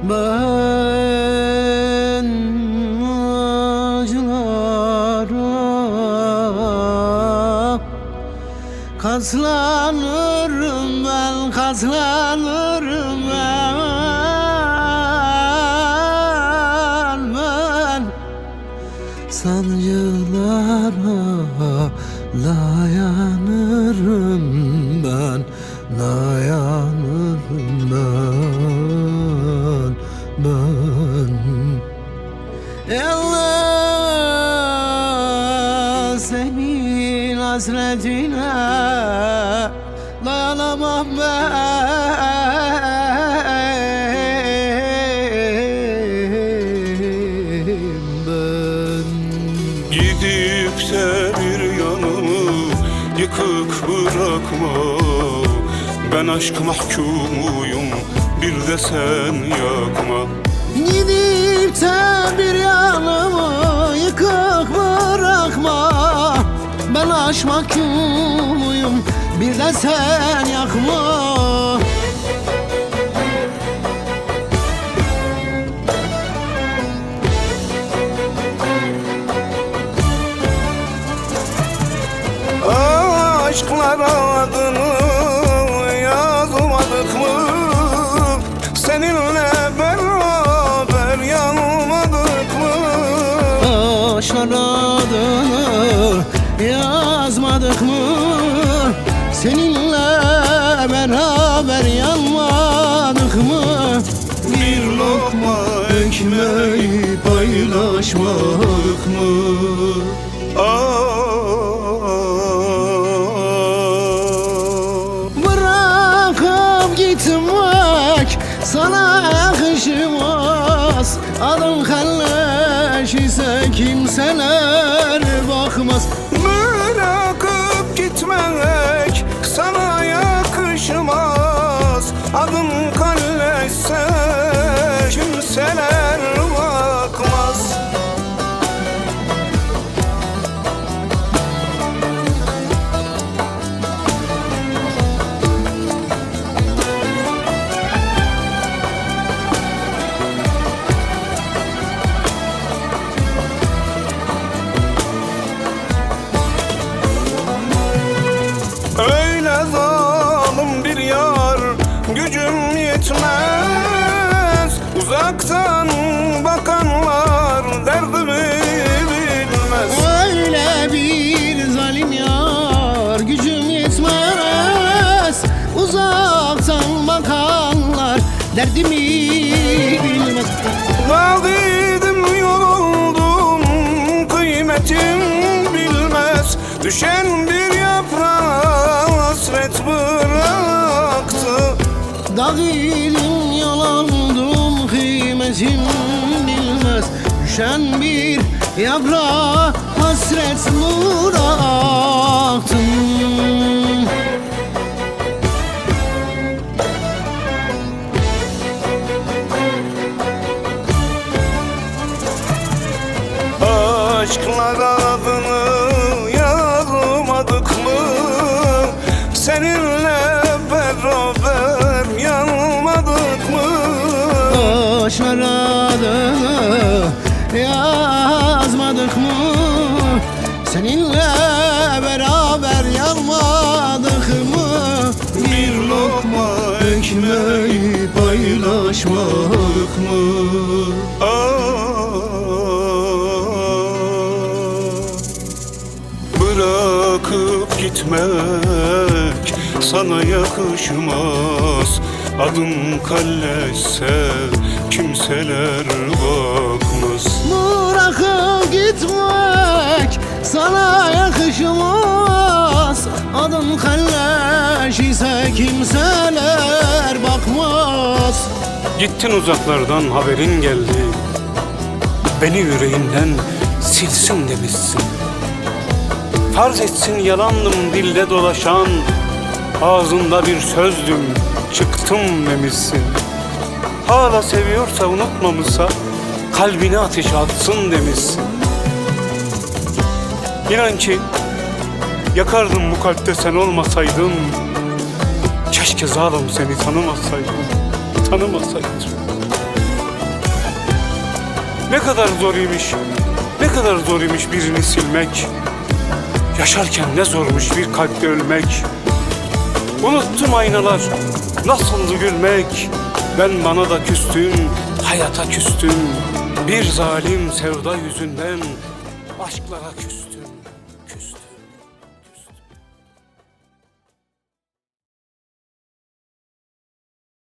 Ben acılara katlanırım, ben katlanırım, ben sancılara dayanırım, ben dayanırım, ben Allah senin hasretine dayanamam ben. Gidip de bir yanımı yıkık bırakma. Ben aşk mahkumuyum, bir de sen yakma. Gidip de bir yanımı yıkık bırakma. Ben aşk mahkumuyum, bir de sen yakma. Aşklara adını yazmadık mı? Seninle beraber yanmadık mı? Aşklar adını yazmadık mı? Seninle beraber yanmadık mı? Bir lokma ekmeği paylaşmadık mı? Bırakıp gitmek sana yakışmaz. Adım kalleş ise kimseler bakmaz. Bırakıp gitmek sana yakışmaz. Adım kalleşse kimseler bakmaz. Öyle zalim bir yar gücüm yetmez. Uzaktan bakanlar derdimi bilmez. Öyle bir zalim yar gücüm yetmez. Uzaktan bakanlar derdimi bilmez. Vazidim yoruldum, kıymetim bilmez. Düşen bir yaprağı hasret bıraktı. Dağıldım yalandım, kıymetim bilmez. Düşen bir yaprağa hasret bıraktım. Aşklar adını yazmadık mı? Seninle beraber yanmadık mı? Aşklar adını yazmadık mı? Seninle beraber yanmadık mı? Bir lokma ekmeği paylaşmadık mı? Bırakıp gitmek sana yakışmaz. Adım kalleşse kimseler bakmaz. Bırakıp gitmek sana yakışmaz. Adım kalleş ise kimseler bakmaz. Gittin uzaklardan haberin geldi. Beni yüreğinden silsin demişsin. Farz etsin yalandım dilde dolaşan, ağzında bir sözdüm çıktım demişsin. Hala seviyorsa unutmamışsa kalbine ateş atsın demişsin. İnan ki yakardım bu kalpte sen olmasaydın. Keşke zalim seni tanımasaydım. Ne kadar zor imiş birini silmek. Yaşarken ne zormuş bir kalpte ölmek. Unuttum aynalar, nasıldı gülmek. Ben bana da küstüm, hayata küstüm. Bir zalim sevda yüzünden aşklara küstüm.